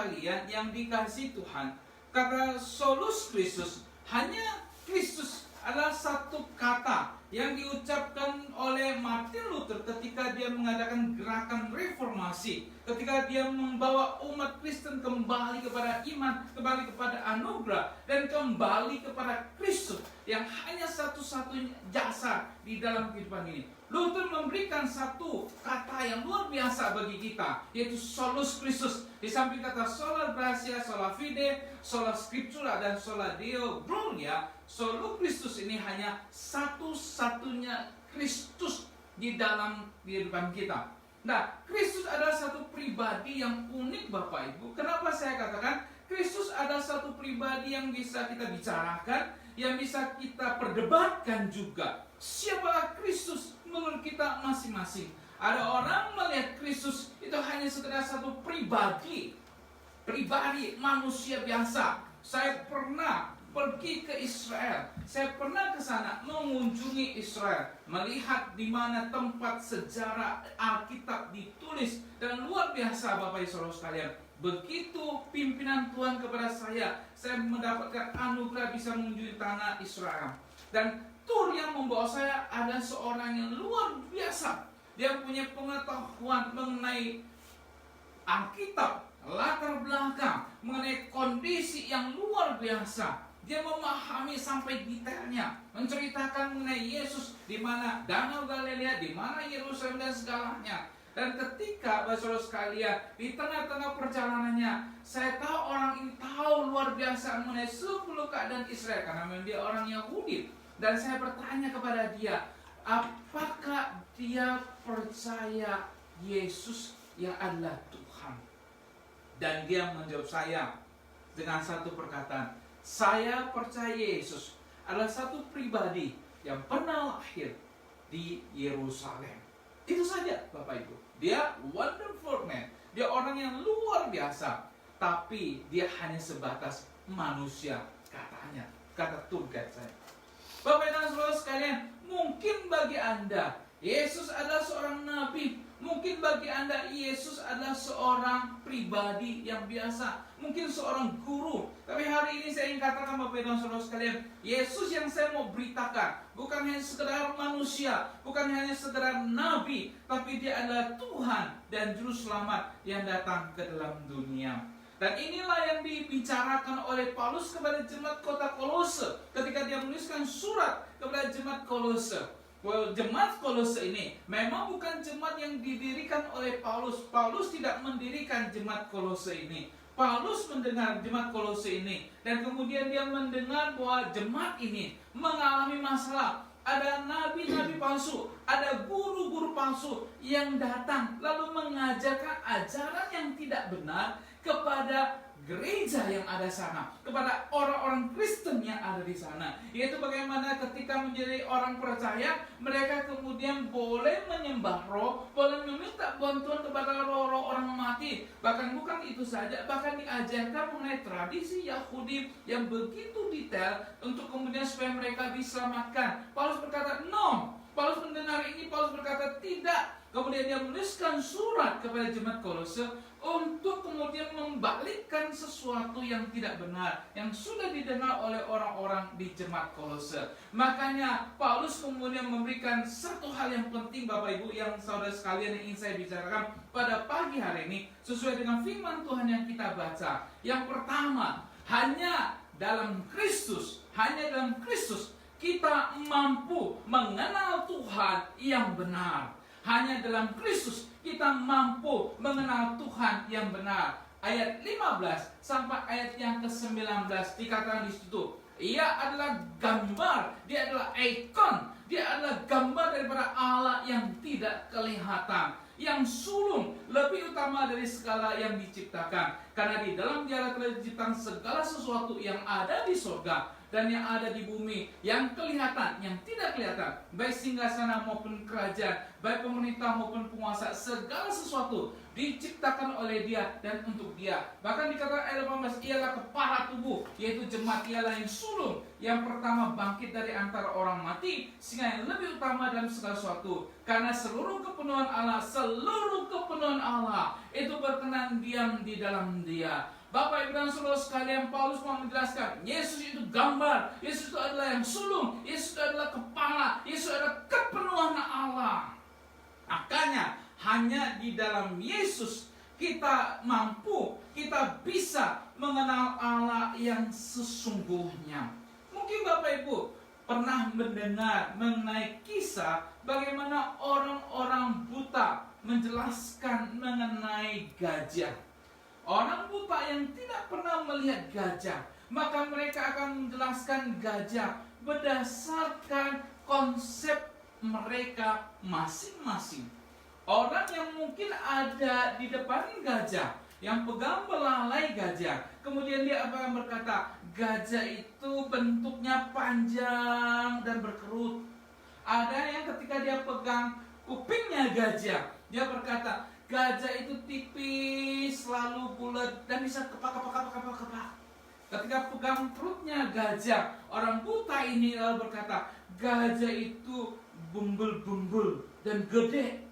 sekalian yang dikasihi Tuhan, kata solus Christus, hanya Kristus adalah satu kata yang diucapkan oleh Martin Luther ketika dia mengadakan gerakan reformasi, ketika dia membawa umat Kristen kembali kepada iman, kembali kepada anugerah, dan kembali kepada Kristus yang hanya satu-satunya jasa di dalam kehidupan ini. Luther memberikan satu kata yang luar biasa bagi kita, yaitu solus Christus. Di samping kata sola gratia, sola fide, sola scriptura, dan sola deo gloria, solus Christus ini hanya satu-satunya Kristus di dalam kehidupan kita. Nah, Kristus adalah satu pribadi yang unik, Bapak Ibu. Kenapa saya katakan Kristus adalah satu pribadi yang bisa kita bicarakan, yang bisa kita perdebatkan juga. Siapakah Kristus menurut kita masing-masing? Ada orang melihat Kristus itu hanya sekedar satu pribadi manusia biasa. Saya pernah pergi ke Israel. Saya pernah ke sana mengunjungi Israel, melihat di mana tempat sejarah Alkitab ditulis, dan luar biasa Bapak Ibu Saudara sekalian. Begitu pimpinan Tuhan kepada saya mendapatkan anugerah bisa mengunjungi tanah Israel. Dan tur yang membawa saya ada seorang yang luar biasa. Dia punya pengetahuan mengenai Alkitab, latar belakang, mengenai kondisi yang luar biasa. Dia memahami sampai detailnya, menceritakan mengenai Yesus, di mana Danau Galilea, di mana Yerusalem, dan segalanya. Dan ketika saudara sekalian, di tengah-tengah perjalanannya, saya tahu orang ini tahu luar biasa mengenai 10 keadaan Israel, karena memang dia orang Yahudi. Dan saya bertanya kepada dia, apakah dia percaya Yesus yang adalah Tuhan? Dan dia menjawab saya dengan satu perkataan, saya percaya Yesus adalah satu pribadi yang pernah lahir di Yerusalem. Itu saja Bapak Ibu. Dia wonderful man. Dia orang yang luar biasa. Tapi dia hanya sebatas manusia, katanya. Kata tour guide saya. Bapak dan saudara sekalian, mungkin bagi Anda Yesus adalah seorang nabi. Mungkin bagi Anda Yesus adalah seorang pribadi yang biasa, mungkin seorang guru. Tapi hari ini saya ingin katakan Bapak dan saudara sekalian, Yesus yang saya mau beritakan bukan hanya sekedar manusia, bukan hanya sekedar nabi, tapi dia adalah Tuhan dan juru selamat yang datang ke dalam dunia. Dan inilah yang dibicarakan oleh Paulus kepada jemaat kota Kolose ketika dia menuliskan surat kepada jemaat Kolose. Jemaat Kolose ini memang bukan jemaat yang didirikan oleh Paulus. Paulus tidak mendirikan jemaat Kolose ini. Paulus mendengar jemaat Kolose ini, dan kemudian dia mendengar bahwa jemaat ini mengalami masalah. Ada nabi-nabi palsu, ada guru-guru palsu yang datang lalu mengajarkan ajaran yang tidak benar kepada gereja yang ada sana, kepada orang-orang Kristen yang ada di sana. Yaitu bagaimana ketika menjadi orang percaya, mereka kemudian boleh menyembah roh, boleh meminta bantuan kepada roh-roh orang mati. Bahkan bukan itu saja, bahkan diajarkan mengenai tradisi Yahudi yang begitu detail untuk kemudian supaya mereka diselamatkan. Paulus berkata, no. Paulus mendengar ini, Paulus berkata, tidak. Kemudian dia menuliskan surat kepada jemaat Kolose untuk kemudian membalikkan sesuatu yang tidak benar, yang sudah didengar oleh orang-orang di jemaat Kolose. Makanya Paulus kemudian memberikan satu hal yang penting Bapak Ibu, yang saudara sekalian yang ingin saya bicarakan pada pagi hari ini, sesuai dengan firman Tuhan yang kita baca. Yang pertama, hanya dalam Kristus kita mampu mengenal Tuhan yang benar. Hanya dalam Kristus kita mampu mengenal Tuhan yang benar. Ayat 15 sampai ayat yang ke-19 dikatakan di situ, ia adalah gambar, dia adalah ikon, dia adalah gambar daripada Allah yang tidak kelihatan, yang sulung, lebih utama dari segala yang diciptakan. Karena di dalam Dia telah diciptakan segala sesuatu yang ada di surga dan yang ada di bumi, yang kelihatan, yang tidak kelihatan, baik singgasana maupun kerajaan, baik pemerintah maupun penguasa, segala sesuatu, diciptakan oleh Dia dan untuk Dia. Bahkan dikatakan ayat 18, ialah kepala tubuh, yaitu jemaat. Ialah yang sulung, yang pertama bangkit dari antara orang mati, sehingga yang lebih utama dalam segala sesuatu. Karena seluruh kepenuhan Allah itu berkenan diam di dalam Dia. Bapak Ibu dan Saudara sekalian, Paulus mau menjelaskan Yesus itu gambar, Yesus itu adalah yang sulung, Yesus itu adalah kepala, Yesus adalah kepenuhan Allah. Makanya hanya di dalam Yesus kita mampu, kita bisa mengenal Allah yang sesungguhnya. Mungkin Bapak Ibu pernah mendengar mengenai kisah bagaimana orang-orang buta menjelaskan mengenai gajah. Orang buta yang tidak pernah melihat gajah, maka mereka akan menjelaskan gajah berdasarkan konsep mereka masing-masing. Orang yang mungkin ada di depan gajah, yang pegang belalai gajah, kemudian dia akan berkata, gajah itu bentuknya panjang dan berkerut. Ada yang ketika dia pegang kupingnya gajah, dia berkata, gajah itu tipis, lalu bulat, dan bisa kepak. Ketika pegang perutnya gajah, orang buta ini lalu berkata, gajah itu bumbul dan gede.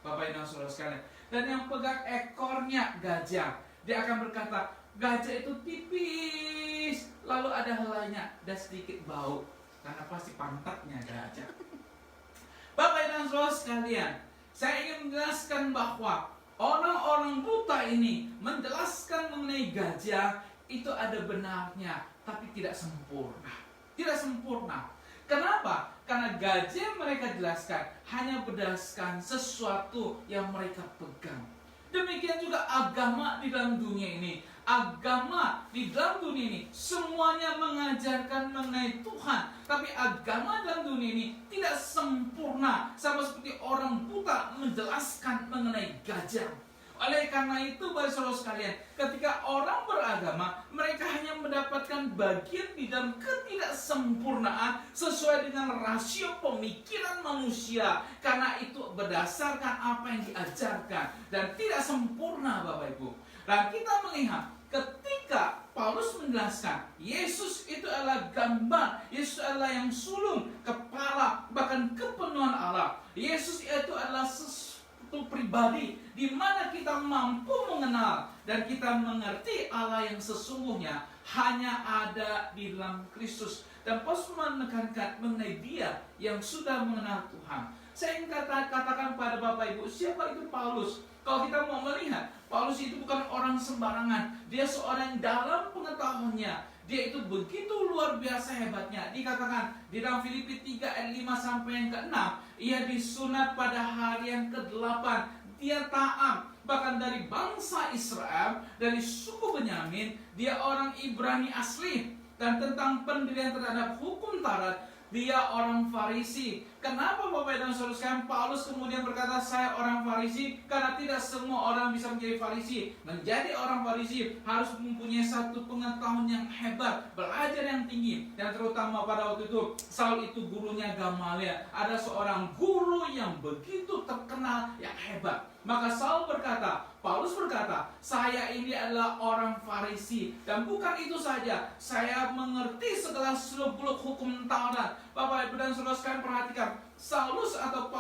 Bapak Ibu dan Saudara sekalian. Dan yang pegang ekornya gajah, dia akan berkata, gajah itu tipis, lalu ada helainya dan sedikit bau, karena pasti pantatnya gajah. Bapak Ibu dan Saudara sekalian, saya ingin menjelaskan bahwa orang-orang buta ini menjelaskan mengenai gajah itu ada benarnya, tapi tidak sempurna. Tidak sempurna. Kenapa? Karena gajah yang mereka jelaskan hanya berdasarkan sesuatu yang mereka pegang. Demikian juga agama di dalam dunia ini. Agama di dalam dunia ini semuanya mengajarkan mengenai Tuhan, tapi agama dalam dunia ini tidak sempurna, sama seperti orang buta menjelaskan mengenai gajah. Oleh karena itu, bagi saudara sekalian, ketika orang beragama, mereka hanya mendapatkan bagian di dalam ketidaksempurnaan sesuai dengan rasio pemikiran manusia, karena itu berdasarkan apa yang diajarkan dan tidak sempurna, Bapak Ibu. Dan kita melihat ketika Paulus menjelaskan Yesus itu adalah gambar, Yesus adalah yang sulung, kepala, bahkan kepenuhan Allah. Yesus itu adalah sesuatu pribadi di mana kita mampu mengenal dan kita mengerti Allah yang sesungguhnya hanya ada di dalam Kristus. Dan Paulus menekankan mengenai Dia yang sudah mengenal Tuhan. Saya ingin katakan pada Bapak Ibu, siapa itu Paulus? Kalau kita mau melihat, Paulus itu bukan orang sembarangan. Dia seorang dalam pengetahuannya. Dia itu begitu luar biasa hebatnya. Dikatakan di dalam Filipi 3 ayat 5 sampai yang ke-6, ia disunat pada hari yang ke-8. Dia taat, bahkan dari bangsa Israel, dari suku Benyamin. Dia orang Ibrani asli. Dan tentang pendirian terhadap hukum Taurat, dia orang Farisi. Kenapa Bapak dan Saudara sekalian Paulus kemudian berkata saya orang Farisi? Karena tidak semua orang bisa menjadi Farisi. Menjadi orang Farisi harus mempunyai satu pengetahuan yang hebat, belajar yang tinggi. Dan terutama pada waktu itu Saul itu gurunya Gamaliel. Ada seorang guru yang begitu terkenal, yang hebat. Maka Saul berkata, Paulus berkata, saya ini adalah orang Farisi. Dan bukan itu saja, saya mengerti segala seluk-beluk hukum Taurat. Bapak Ibu dan Saudara sekalian perhatikan, Saulus atau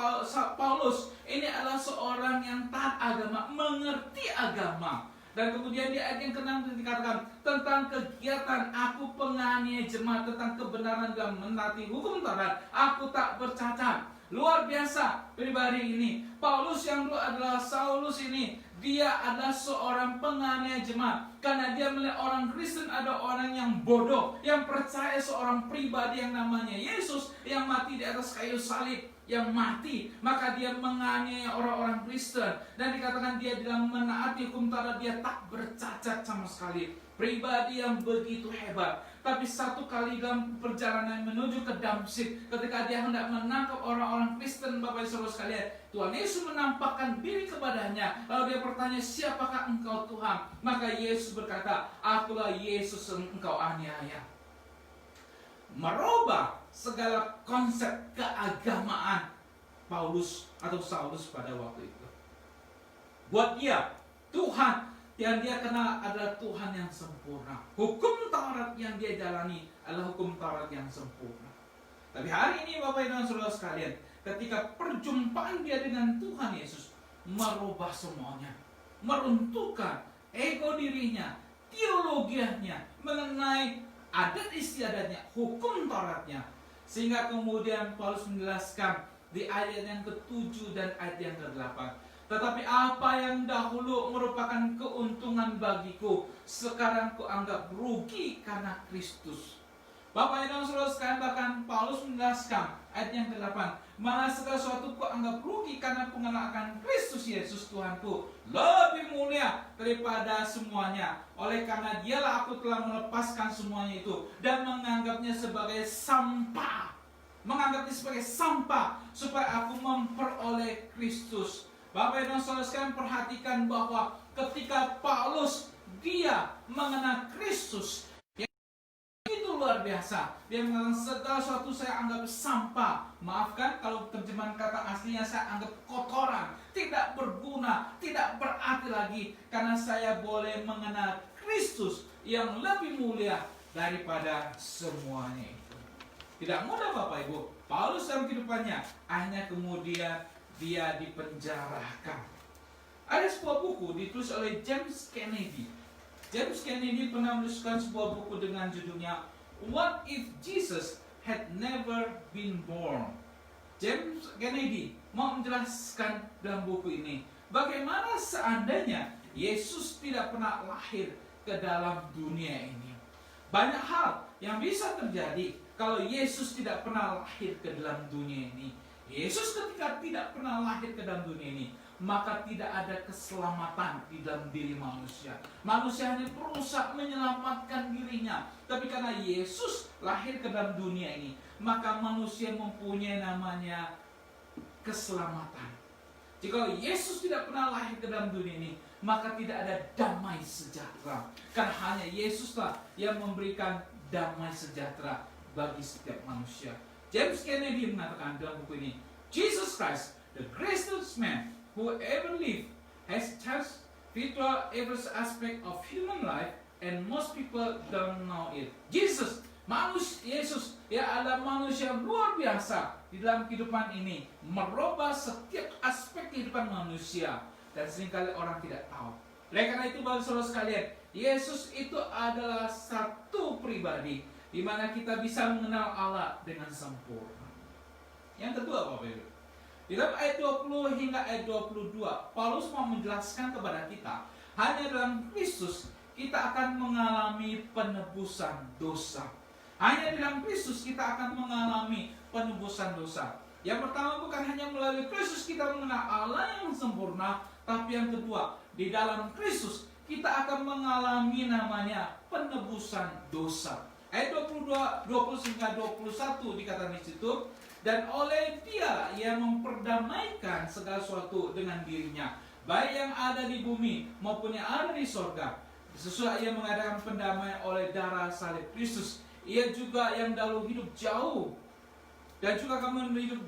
Paulus ini adalah seorang yang taat agama, mengerti agama. Dan kemudian di ayat yang ke-6 dikatakan tentang kegiatan aku penganiaya jemaat, tentang kebenaran dalam menaati hukum Taurat, aku tak bercacat. Luar biasa pribadi ini. Paulus yang dulu adalah Saulus ini, dia adalah seorang penganiaya jemaat. Karena dia melihat orang Kristen ada orang yang bodoh, yang percaya seorang pribadi yang namanya Yesus, yang mati di atas kayu salib, yang mati. Maka dia menganiaya orang-orang Kristen. Dan dikatakan dia dalam menaati hukum Taurat, dia tak bercacat sama sekali. Pribadi yang begitu hebat. Tapi satu kali dalam perjalanan menuju ke Damsyik, ketika dia hendak menangkap orang-orang Kristen, Bapak Ibu Saudara sekalian, Tuhan Yesus menampakkan diri kepadanya. Lalu dia bertanya, siapakah engkau Tuhan? Maka Yesus berkata, akulah Yesus yang engkau aniaya. Merubah segala konsep keagamaan Paulus atau Saulus pada waktu itu. buat dia Tuhan yang dia kenal adalah Tuhan yang sempurna. Hukum Taurat yang dia jalani adalah hukum Taurat yang sempurna. Tapi hari ini Bapak Ibu dan Saudara sekalian, ketika perjumpaan dia dengan Tuhan Yesus merubah semuanya, meruntuhkan ego dirinya, teologianya mengenai adat istiadatnya, hukum Tauratnya, sehingga kemudian Paulus menjelaskan di ayat yang ke-7 dan ayat yang ke-8, tetapi apa yang dahulu merupakan keuntungan bagiku, sekarang kuanggap rugi karena Kristus. Bapak dan Saudara sekalian, bahkan Paulus menjelaskan ayat yang ke-8, malah segala sesuatu kuanggap rugi karena pengenalan Kristus Yesus Tuhanku lebih mulia daripada semuanya. Oleh karena dialah aku telah melepaskan semuanya itu dan menganggapnya sebagai sampah. Menganggapnya sebagai sampah supaya aku memperoleh Kristus. Bapak dan Saudara sekalian, perhatikan bahwa ketika Paulus dia mengenal Kristus, itu luar biasa. Dia mengatakan segala sesuatu saya anggap sampah. Maafkan kalau terjemahan kata aslinya, saya anggap kotoran, tidak berguna, tidak berarti lagi, karena saya boleh mengenal Kristus yang lebih mulia daripada semuanya itu. Tidak mudah Bapak Ibu. Paulus dalam kehidupannya akhirnya kemudian dia dipenjarakan. Ada sebuah buku ditulis oleh James Kennedy. James Kennedy pernah menuliskan sebuah buku dengan judulnya What If Jesus Had Never Been Born. James Kennedy mau menjelaskan dalam buku ini, bagaimana seandainya Yesus tidak pernah lahir ke dalam dunia ini. Banyak hal yang bisa terjadi kalau Yesus tidak pernah lahir ke dalam dunia ini. Yesus ketika tidak pernah lahir ke dalam dunia ini, maka tidak ada keselamatan di dalam diri manusia. Manusia hanya berusaha menyelamatkan dirinya. Tapi karena Yesus lahir ke dalam dunia ini, maka manusia mempunyai namanya keselamatan. Jika Yesus tidak pernah lahir ke dalam dunia ini, maka tidak ada damai sejahtera. Karena hanya Yesuslah yang memberikan damai sejahtera bagi setiap manusia. James Kennedy mengatakan dalam buku ini, Jesus Christ, the greatest man who ever lived, has touched vital every aspect of human life, and most people don't know it. Yesus ya adalah manusia luar biasa di dalam kehidupan ini, merubah setiap aspek kehidupan manusia, dan seringkali orang tidak tahu. Oleh karena itu, Bapak Saudara sekalian, Yesus itu adalah satu pribadi di mana kita bisa mengenal Allah dengan sempurna. Yang kedua, Bapak Ibu, di dalam ayat 20 hingga ayat 22, Paulus mau menjelaskan kepada kita, hanya dalam Kristus kita akan mengalami penebusan dosa. Hanya dalam Kristus kita akan mengalami penebusan dosa. Yang pertama, bukan hanya melalui Kristus kita mengenal Allah yang sempurna, tapi yang kedua, di dalam Kristus kita akan mengalami namanya penebusan dosa. Ayat 20 hingga 21 dikatakan di situ, dan oleh Dia yang memperdamaikan segala sesuatu dengan dirinya, baik yang ada di bumi maupun yang ada di sorga. Sesudah Ia mengadakan pendamaian oleh darah salib Kristus, Ia juga yang dahulu hidup jauh dan juga kamu hidup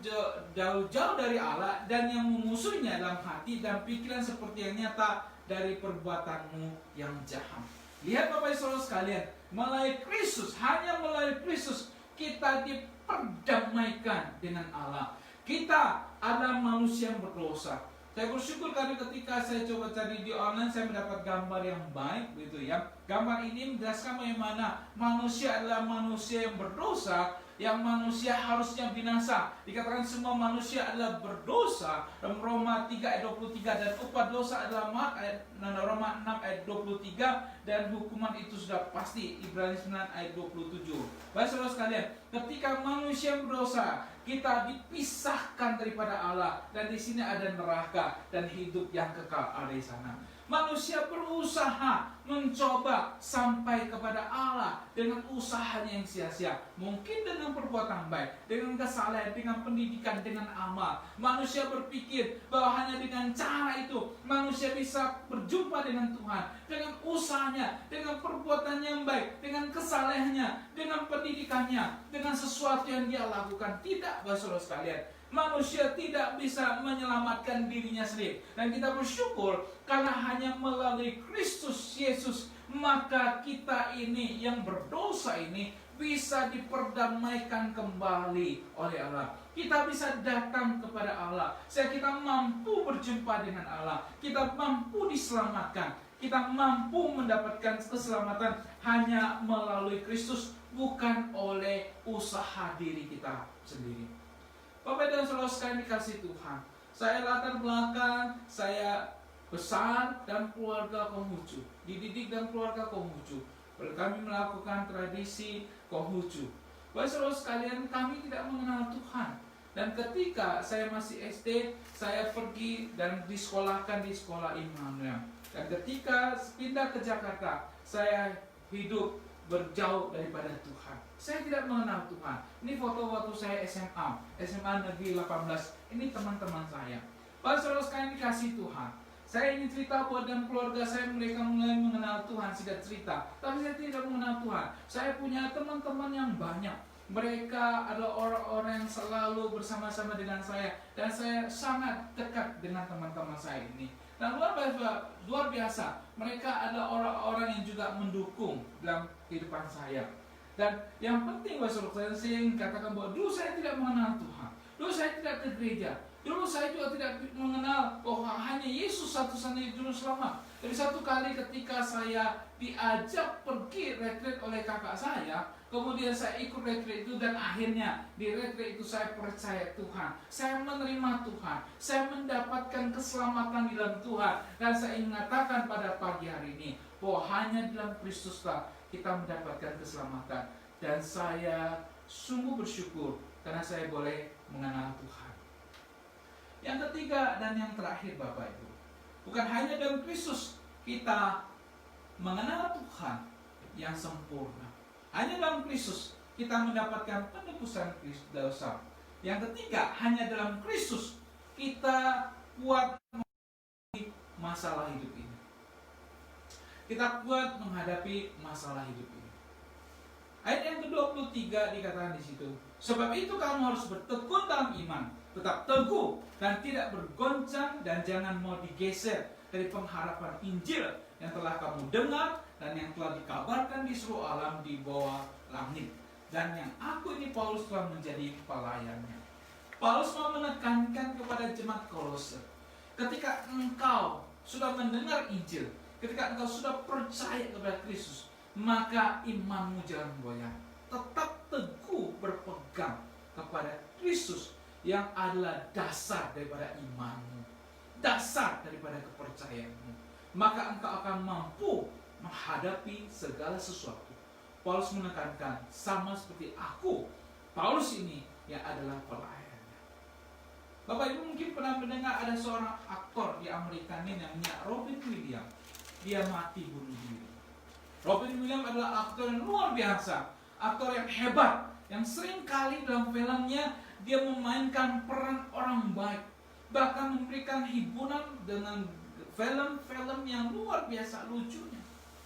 jauh dari Allah, dan yang memusuhinya dalam hati dan pikiran seperti yang nyata dari perbuatanmu yang jahat. Lihat Bapak Ibu Saudara sekalian, melalui Kristus, hanya melalui Kristus kita diperdamaikan dengan Allah. Kita adalah manusia yang berdosa. Saya bersyukur karena ketika saya coba cari di online, saya mendapat gambar yang baik, gitu ya. Gambar ini menjelaskan bagaimana manusia adalah manusia yang berdosa, yang manusia harusnya binasa. Dikatakan semua manusia adalah berdosa dalam Roma 3 ayat 23, dan upah dosa adalah Roma 6 ayat 23, dan hukuman itu sudah pasti Ibrani 9 ayat 27. Baik saudara sekalian, ketika manusia berdosa, kita dipisahkan daripada Allah, dan di sini ada neraka dan hidup yang kekal ada di sana. Manusia berusaha mencoba sampai kepada Allah dengan usahanya yang sia-sia. Mungkin dengan perbuatan baik, dengan kesalahan, dengan pendidikan, dengan amal. Manusia berpikir bahwa hanya dengan cara itu manusia bisa berjumpa dengan Tuhan. Dengan usahanya, dengan perbuatan yang baik, dengan kesalahannya, dengan pendidikannya, dengan sesuatu yang dia lakukan. Tidak, saudara sekalian. Manusia tidak bisa menyelamatkan dirinya sendiri. Dan kita bersyukur karena hanya melalui Kristus Yesus, maka kita ini yang berdosa ini bisa diperdamaikan kembali oleh Allah. Kita bisa datang kepada Allah. Kita mampu berjumpa dengan Allah. Kita mampu diselamatkan. Kita mampu mendapatkan keselamatan hanya melalui Kristus, bukan oleh usaha diri kita sendiri. Bapak dan saudara sekalian dikasih Tuhan, saya latar belakang, saya besar dan keluarga Konghucu, dididik dan keluarga Konghucu. Kami melakukan tradisi Konghucu. Bapak saudara sekalian, kami tidak mengenal Tuhan. Dan ketika saya masih SD, saya pergi dan disekolahkan di sekolah Immanuel. Dan ketika pindah ke Jakarta, saya hidup berjauh daripada Tuhan. Saya tidak mengenal Tuhan. Ini foto waktu saya SMA Negeri 18. Ini teman-teman saya. Bapak saudara sekalian dikasih Tuhan, saya ingin cerita buat dan keluarga saya, mereka mulai mengenal Tuhan, singkat cerita. Tapi saya tidak mengenal Tuhan. Saya punya teman-teman yang banyak. Mereka adalah orang-orang yang selalu bersama-sama dengan saya. Dan saya sangat dekat dengan teman-teman saya ini. Dan luar biasa, mereka adalah orang-orang yang juga mendukung dalam kehidupan saya. Dan yang penting Bapak saya ingin katakan bahwa dulu saya tidak mengenal Tuhan. Dulu saya tidak ke gereja. Dulu saya juga tidak mengenal bahwa hanya Yesus satu-satunya juru selamat. Tapi satu kali ketika saya diajak pergi retreat oleh kakak saya, kemudian saya ikut retreat itu dan akhirnya di retreat itu saya percaya Tuhan. Saya menerima Tuhan. Saya mendapatkan keselamatan di dalam Tuhan. Dan saya ingin mengatakan pada pagi hari ini bahwa hanya dalam Kristuslah kita mendapatkan keselamatan. Dan saya sungguh bersyukur karena saya boleh mengenal Tuhan. Yang ketiga dan yang terakhir Bapak Ibu, bukan hanya dalam Kristus kita mengenal Tuhan yang sempurna. Hanya dalam Kristus kita mendapatkan penebusan dosa. Yang ketiga, hanya dalam Kristus kita kuat menghadapi masalah hidup ini. Kita kuat menghadapi masalah hidup ini. Ayat yang ke-23 dikatakan di situ, sebab itu kamu harus bertekun dalam iman, tetap teguh dan tidak bergoncang, dan jangan mau digeser dari pengharapan Injil yang telah kamu dengar dan yang telah dikabarkan di seluruh alam di bawah langit, dan yang aku ini Paulus telah menjadi pelayannya. Paulus mau menekankan kepada jemaat Kolose, ketika engkau sudah mendengar Injil, ketika engkau sudah percaya kepada Kristus, maka imanmu jangan goyah. Tetap teguh berpegang kepada Kristus yang adalah dasar daripada imanmu, dasar daripada kepercayaanmu. Maka engkau akan mampu menghadapi segala sesuatu. Paulus menekankan, sama seperti aku, Paulus ini yang adalah pelayannya. Bapak Ibu mungkin pernah mendengar ada seorang aktor di Amerika ini namanya Robin Williams. Dia mati bunuh diri. Robin Williams adalah aktor yang luar biasa, aktor yang hebat, yang sering kali dalam filmnya dia memainkan peran orang baik, bahkan memberikan hiburan dengan film-film yang luar biasa lucunya.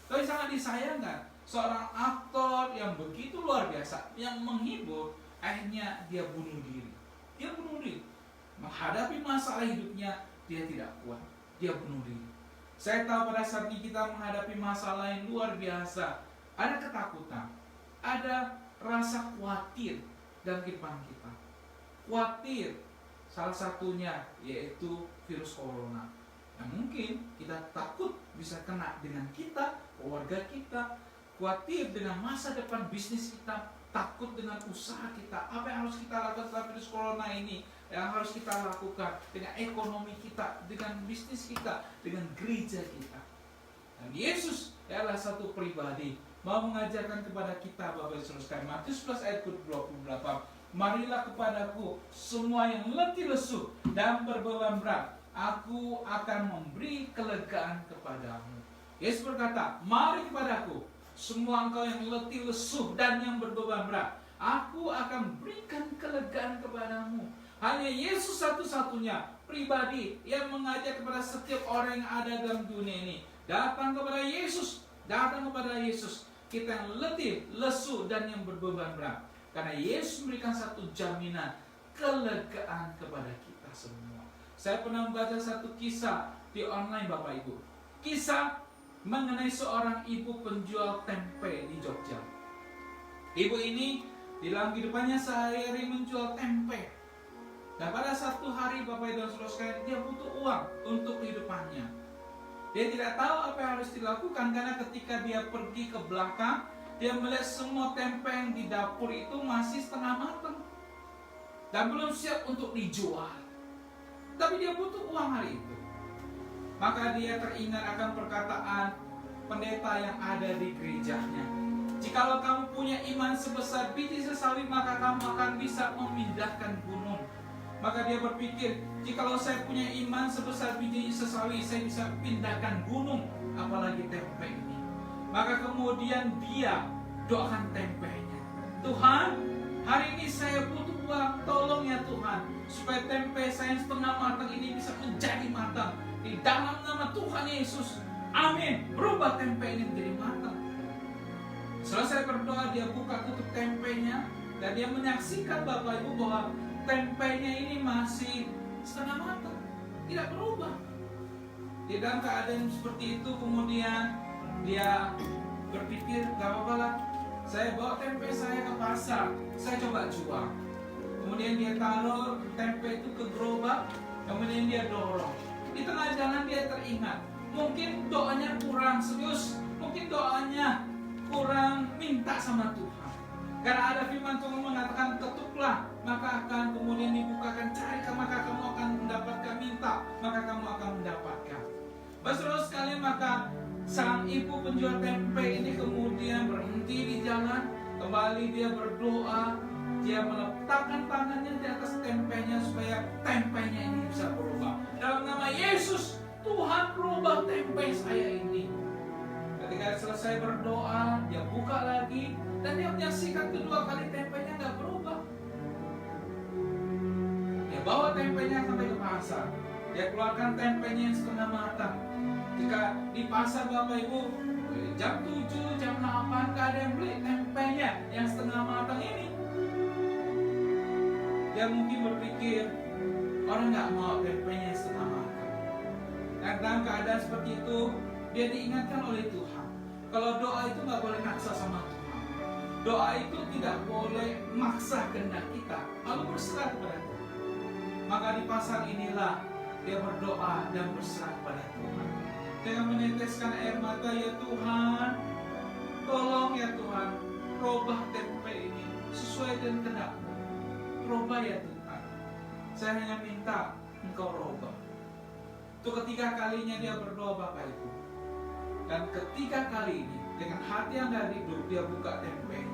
Tapi sangat disayangkan, seorang aktor yang begitu luar biasa, yang menghibur, akhirnya dia bunuh diri. Dia bunuh diri. Menghadapi masalah hidupnya, dia tidak kuat. Dia bunuh diri. Saya tahu pada saat ini kita menghadapi masalah yang luar biasa. Ada ketakutan, ada rasa khawatir dalam kehidupan kita. Khawatir, salah satunya yaitu virus corona. Yang mungkin kita takut bisa kena dengan kita, keluarga kita. Khawatir dengan masa depan bisnis kita, takut dengan usaha kita. Apa yang harus kita lakukan setelah virus corona ini? Yang harus kita lakukan dengan ekonomi kita, dengan bisnis kita, dengan gereja kita. Dan Yesus adalah satu pribadi mau mengajarkan kepada kita, Bapak Ibu sekalian, Matius 11 ayat 28, marilah kepadaku semua yang letih lesu dan berbeban berat, aku akan memberi kelegaan kepadamu. Yesus berkata, mari kepadaku semua engkau yang letih lesu dan yang berbeban berat, aku akan berikan kelegaan kepadamu. Hanya Yesus satu-satunya pribadi yang mengajak kepada setiap orang yang ada dalam dunia ini, datang kepada Yesus, datang kepada Yesus. Kita yang letih, lesu dan yang berbeban berat. Karena Yesus memberikan satu jaminan, kelegaan kepada kita semua. Saya pernah membaca satu kisah di online Bapak Ibu. Kisah mengenai seorang ibu penjual tempe di Jogja. Ibu ini dalam kehidupannya sehari-hari menjual tempe. Dan pada satu hari Bapak Ibu dan Saudara sekalian, dia butuh uang untuk kehidupannya. Dia tidak tahu apa yang harus dilakukan karena ketika dia pergi ke belakang, dia melihat semua tempe yang di dapur itu masih setengah matang dan belum siap untuk dijual. Tapi dia butuh uang hari itu. Maka dia teringat akan perkataan pendeta yang ada di gerejanya. Jikalau kamu punya iman sebesar biji sesawi, maka kamu akan bisa memindahkan gunung. Maka dia berpikir, jikalau saya punya iman sebesar biji sesawi, saya bisa pindahkan gunung, apalagi tempe ini. Maka kemudian dia doakan tempenya. Tuhan, hari ini saya butuh uang, tolong ya Tuhan, supaya tempe saya yang setengah matang ini bisa menjadi matang. Di dalam nama Tuhan Yesus, amin. Berubah tempe ini menjadi matang. Selesai berdoa, dia buka tutup tempenya dan dia menyaksikan Bapak Ibu bahwa tempenya ini masih setengah matang, tidak berubah. Di dalam keadaan seperti itu kemudian dia berpikir, gak apa-apa lah, saya bawa tempe saya ke pasar, saya coba jual. Kemudian dia taruh tempe itu ke gerobak, kemudian dia dorong. Di tengah jalan dia teringat, mungkin doanya kurang serius, mungkin doanya kurang minta sama Tuhan. Karena ada firman Tuhan mengatakan, ketuklah maka akan kemudian dibukakan, cari maka kamu akan mendapatkan, minta maka kamu akan mendapatkan. Saudara sekalian, maka sang ibu penjual tempe ini kemudian berhenti di jalan, kembali dia berdoa, dia meletakkan tangannya di atas tempenya supaya tempenya ini bisa berubah. Dalam nama Yesus, Tuhan rubah tempe saya ini. Ketika selesai berdoa, dia buka lagi dan dia menyaksikan kedua kali tempenya nggak berubah. Dia bawa tempenya sampai ke pasar. Dia keluarkan tempenya yang setengah matang. Jika di pasar Bapak Ibu jam 7, jam 8 gak ada yang beli tempenya yang setengah matang ini. Dia mungkin berpikir, orang nggak mau tempenya yang setengah matang. Dan dalam keadaan seperti itu, dia diingatkan oleh Tuhan, kalau doa itu nggak boleh maksa sama Tuhan. Doa itu tidak boleh maksa kehendak kita, lalu berserah kepada Tuhan. Maka di pasar inilah dia berdoa dan berserah kepada Tuhan. Dengan meneteskan air mata, ya Tuhan, tolong ya Tuhan, robah tempe ini sesuai dengan kehendak-Mu. Robah ya Tuhan, saya hanya minta Engkau robah. Itu ketiga kalinya dia berdoa Bapak Ibu. Dan ketiga kali ini dengan hati yang dari hidup dia buka tempe.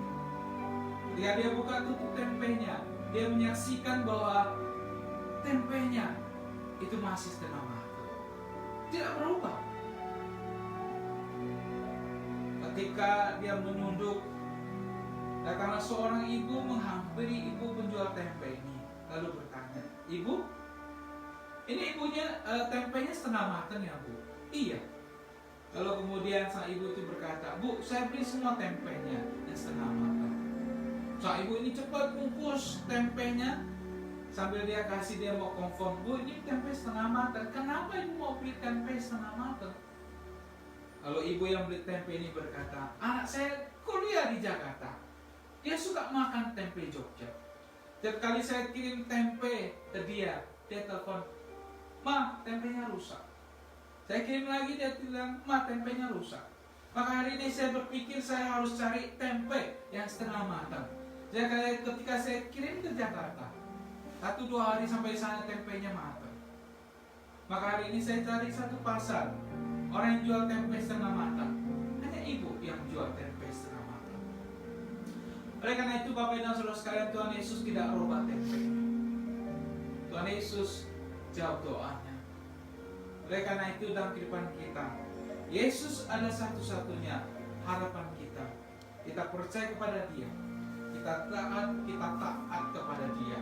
Ketika dia buka tutup tempenya, dia menyaksikan bahwa tempenya itu masih setengah matang, tidak berubah. Ketika dia menunduk, datanglah seorang ibu menghampiri ibu penjual tempe ini, lalu bertanya, Ibu, ini ibunya tempenya setengah matang ya Bu? Iya. Lalu kemudian sang ibu itu berkata, Bu, saya beli semua tempenya yang setengah matang. Sang ibu ini cepat bungkus tempenya sambil dia kasih, dia mau konfirm, Bu, ini tempe setengah matang. Kenapa ibu mau beli tempe setengah matang? Lalu ibu yang beli tempe ini berkata, anak saya kuliah di Jakarta, dia suka makan tempe Jogja. Setiap kali saya kirim tempe ke dia telepon, Ma, tempenya rusak. Saya kirim lagi, dia bilang, Ma, tempenya rusak. Maka hari ini saya berpikir saya harus cari tempe yang setengah matang. Jadi ketika saya kirim ke Jakarta, 1-2 hari sampai sana tempenya matang. Maka hari ini saya cari satu pasar, orang yang jual tempe setengah matang. Hanya ibu yang jual tempe setengah matang. Oleh karena itu Bapak dan Saudara sekalian, Tuhan Yesus tidak rubah tempe. Tuhan Yesus jawab doanya. Oleh karena itu dalam kehidupan kita, Yesus adalah satu-satunya harapan kita. Kita percaya kepada Dia, kita taat kepada Dia.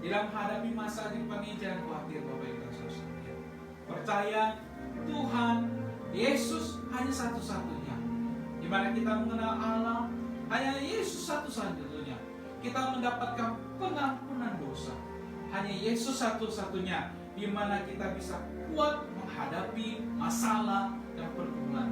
Dalam menghadapi masa kehidupan ini, jangan khawatir Bapak Ibu dan Saudara sekalian. Percaya Tuhan Yesus hanya satu-satunya. Di mana kita mengenal Allah, hanya Yesus satu-satunya. kita mendapatkan pengampunan dosa. Hanya Yesus satu-satunya di mana kita bisa kuat menghadapi masalah dan pergumulan